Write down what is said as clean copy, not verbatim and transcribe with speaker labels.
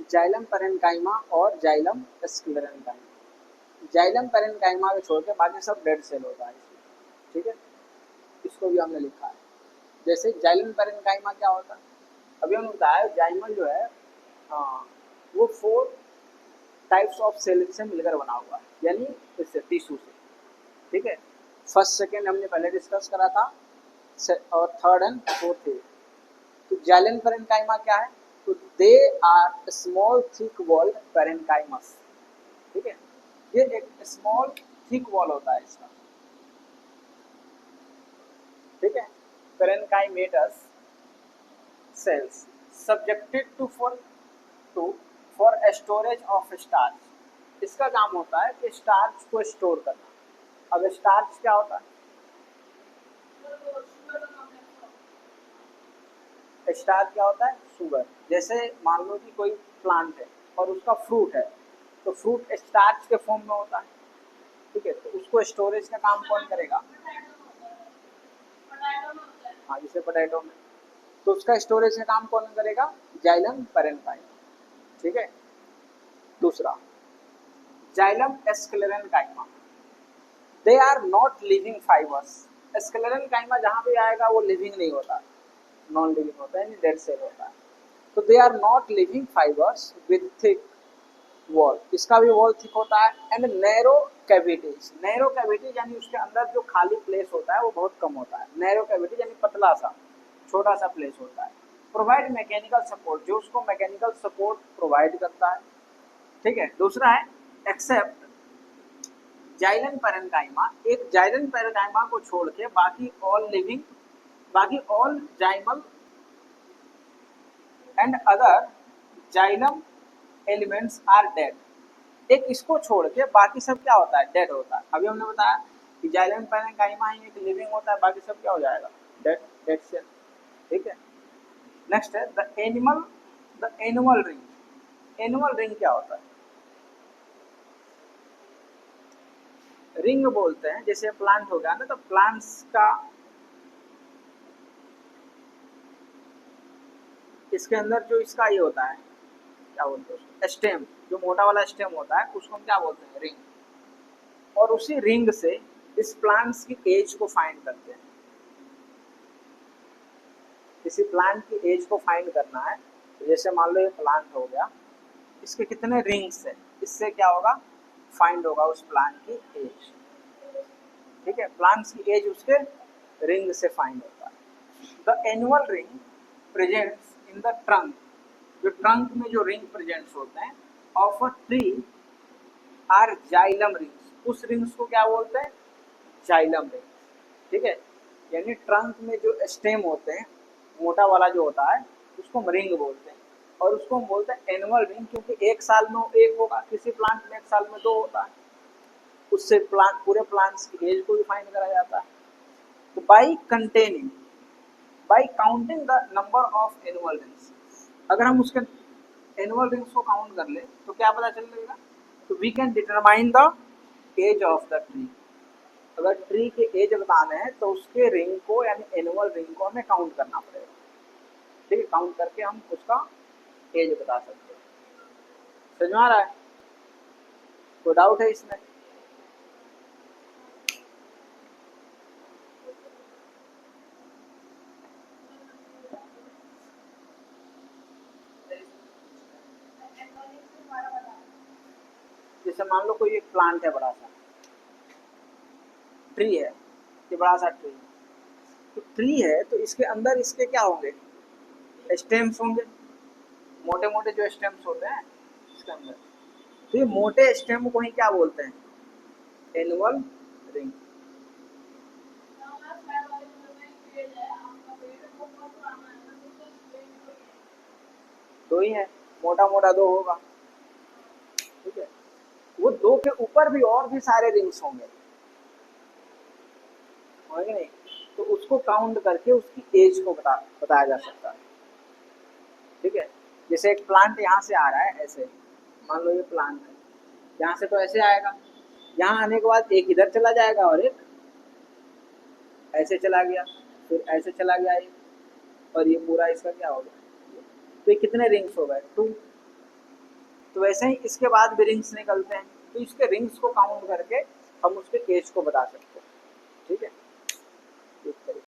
Speaker 1: Xylem parenchyma और xylem sclerenchyma. Xylem parenchyma को छोड़ के बाकी सब डेड सेल होता है इसमें, ठीक है। इसको भी हमने लिखा है। जैसे जाइलम पेरेन्काइमा क्या होता है, अभी हमने बताया जाइमल जो है वो 4 टाइप्स ऑफ सेल से मिलकर बना हुआ है, यानी इससे टिश्यू से, ठीक है। फर्स्ट सेकेंड हमने पहले डिस्कस करा था, और थर्ड एंड फोर्थ है। तो जाइलम पेरेन्काइमा क्या है, तो they are small thick wall parenchymas, ठीक है। ये एक स्मॉल थिक वॉल होता है इसका, ठीक है। पेरेन्काइमेटस cells subjected to for storage of starch। इसका काम होता है कि स्टार्च को स्टोर करना। अब स्टार्च क्या होता है, स्टार्च क्या होता है, शुगर। जैसे मान लो कि कोई प्लांट है और उसका फ्रूट है, तो फ्रूट स्टार्च के फॉर्म में होता है, ठीक है। तो उसको स्टोरेज का काम कौन करेगा, हाँ जैसे पोटैटो में, तो उसका स्टोरेज का काम कौन करेगा, जाइलम पेरेन्काइमा, ठीक है। दूसरा xylem sclerenchyma, they are not living fibres. Sclerenchyma जहाँ पे आएगा वो लिविंग नहीं होता, नॉन लिविंग होता है, डेड सेल होता है। तो they are not living fibres with thick wall, इसका भी वॉल थिक होता है, and narrow cavities. Narrow cavities यानी उसके अंदर जो खाली प्लेस होता है वो बहुत कम होता है। नैरो कैविटी यानी पतला सा छोटा सा प्लेस होता है। प्रोवाइड मैकेनिकल सपोर्ट, जो उसको मैकेनिकल सपोर्ट प्रोवाइड करता है, ठीक है। दूसरा है एक्सेप्ट जाइलम पेरेन्काइमा, एक जाइलम पेरेन्काइमा को छोड़ के बाकी ऑल जाइमल and other xylem elements are dead. एक इसको छोड़ के बाकी सब क्या होता है, डेड होता है। अभी हमने बताया कि जाइलम पेरेन्काइमा ही एक लिविंग होता है, बाकी सब क्या हो जाएगा, डेड, डेड सेल, ठीक है। नेक्स्ट है the annual ring. Annual ring क्या होता है, रिंग बोलते हैं, जैसे प्लांट हो गया ना, तो प्लांट्स का इसके अंदर जो इसका ये होता है, क्या बोलते हैं उसको, स्टेम, जो मोटा वाला स्टेम होता है उसको हम क्या बोलते हैं, रिंग। और उसी रिंग से इस प्लांट्स की एज को फाइंड करते हैं। किसी प्लांट की एज को फाइंड करना है, तो जैसे मान लो ये प्लांट हो गया, इसके कितने रिंग्स है, इससे क्या होगा, फाइंड होगा उस प्लांट की एज, ठीक है। प्लांट्स की एज उसके रिंग से फाइंड होता है। The annual ring presents in the trunk, जो ट्रंक में जो रिंग प्रेजेंट्स होते हैं of a tree are xylem rings, उस रिंग्स को क्या बोलते हैं, जाइलम रिंग्स, ठीक है। यानी ट्रंक में जो स्टेम होते हैं, मोटा वाला जो होता है उसको हम रिंग बोलते हैं, और उसको हम बोलते हैं एनुअल रिंग, क्योंकि एक साल में एक होगा, किसी प्लांट में एक साल में 2 होता है। उससे प्लांट, पूरे प्लांट्स की एज को भी फाइंड करा जाता है। तो by counting the number of annual rings, अगर हम उसके एनुअल रिंग्स को काउंट कर ले तो क्या पता चलेगा, तो we can determine the age of the tree. अगर ट्री के एज बताने हैं तो उसके रिंग को यानी एनुअल रिंग को हमें काउंट करना पड़ेगा, ठीक है। काउंट करके हम उसका एज बता सकते हैं। समझ में आ रहा है, कोई डाउट है इसमें, जैसे मान लो कोई एक प्लांट है, बड़ा सा ट्री है, ये बड़ा सा ट्री, तो ट्री है तो इसके अंदर इसके क्या होंगे, स्टेम्स होंगे, मोटे मोटे जो स्टेम्स होते हैं इसके अंदर। तो ये मोटे स्टेम को ही क्या बोलते हैं, एनुअल रिंग। दो ही है, मोटा मोटा 2 होगा, ठीक है। वो 2 के ऊपर भी और भी सारे रिंग्स होंगे, होंगे नहीं, तो उसको काउंट करके उसकी एज को बताया जा सकता है, ठीक है। जैसे एक प्लांट यहाँ से आ रहा है ऐसे, मान लो ये प्लांट है, यहाँ से तो ऐसे आएगा, यहाँ आने के बाद एक इधर चला जाएगा और एक ऐसे चला गया, फिर ऐसे चला गया एक, और ये पूरा इसका क्या हो गया, तो ये कितने रिंग्स हो गए, 2, तो वैसे ही इसके बाद भी रिंग्स निकलते हैं, तो इसके रिंग्स को काउंट करके हम उसके केज को बता सकते हैं। ठीक है,